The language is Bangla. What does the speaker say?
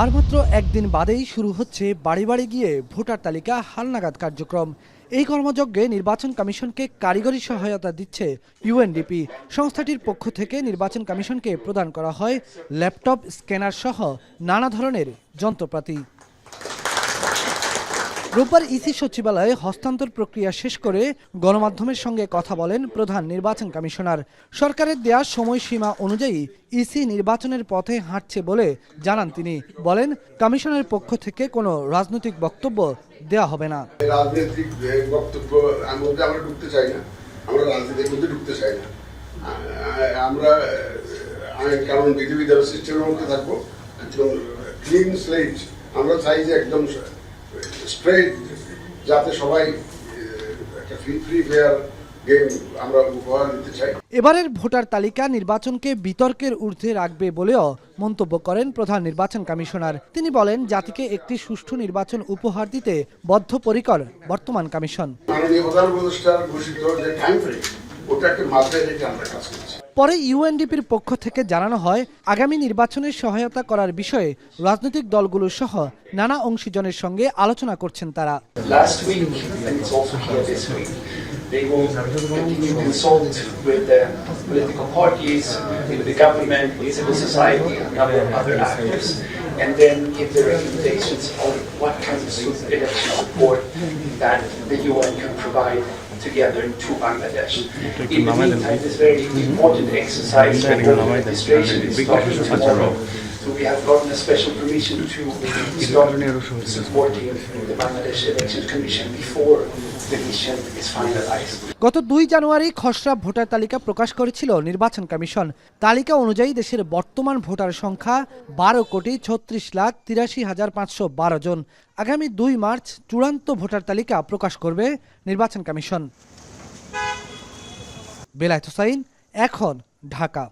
আর মাত্র একদিন বাদেই শুরু হচ্ছে বাড়ি বাড়ি গিয়ে ভোটার তালিকা হালনাগাদ কার্যক্রম। এই কর্মযজ্ঞে নির্বাচন কমিশনকে কারিগরি সহায়তা দিচ্ছে ইউএনডিপি। সংস্থাটির পক্ষ থেকে নির্বাচন কমিশনকে প্রদান করা হয় ল্যাপটপ, স্ক্যানার সহ নানা ধরনের যন্ত্রপাতি। রোববার ইসি সচিবালয়ে হস্তান্তর প্রক্রিয়া শেষ করে গণমাধ্যমের সঙ্গে কথা বলেন প্রধান নির্বাচন কমিশনার। সরকারের দেয়া সময়সীমা অনুযায়ী ইসি নির্বাচনের পথে হাঁটছে বলে জানান তিনি। বলেন, কমিশনের পক্ষ থেকে কোনো রাজনৈতিক বক্তব্য দেওয়া হবে না। রাজনৈতিক বক্তব্য আমরা ঢুকতে চাই না, আমরা রাজনীতির মধ্যে ঢুকতে চাই না। আমরা কারণ বিধিবিধান সিস্টেমের মধ্যে থাকবো, একদম ক্লিন স্লেট। আমরা চাই যে একদম স্ট্রেট, যাতে সবাই একটা ফ্রি ফেয়ার গেম আমরা উপহার দিতে চাই। এবারের ভোটার তালিকা নির্বাচনকে বিতর্কের ঊর্ধ্বে রাখবে বলেও মন্তব্য করেন প্রধান নির্বাচন কমিশনার। তিনি বলেন, জাতিকে একটি সুষ্ঠু নির্বাচন উপহার দিতে বদ্ধপরিকর বর্তমান কমিশন। মাননীয় প্রধান উপদেষ্টার ঘোষিত যে টাইম ফ্রেম, ওটাকে মাথায় রেখে আমরা কাজ করছি। পরে ইউএনডিপির পক্ষ থেকে জানানো হয়, আগামী নির্বাচনের সহায়তা করার বিষয়ে রাজনৈতিক দলগুলো সহ নানা অংশীজনের সঙ্গে আলোচনা করছেন তারা। They will continue to consult with the political parties, with the government, with civil society, and other actors, and then give the recommendations on what kind of election support that the UN can provide together to Bangladesh. In the meantime, this very important exercise for the administration is starting tomorrow. So we have gotten a special permission to start supporting the Bangladesh Election Commission before the mission is finalized. গত 2 জানুয়ারি খসড়া ভোটার তালিকা প্রকাশ করেছিল নির্বাচন কমিশন। তালিকা অনুযায়ী দেশের বর্তমান ভোটার সংখ্যা 12,36,83,512 জন। আগামী 2 মার্চ চূড়ান্ত ভোটার তালিকা প্রকাশ করবে নির্বাচন কমিশন। বেলায়েত হোসাইন, এখন, ঢাকা।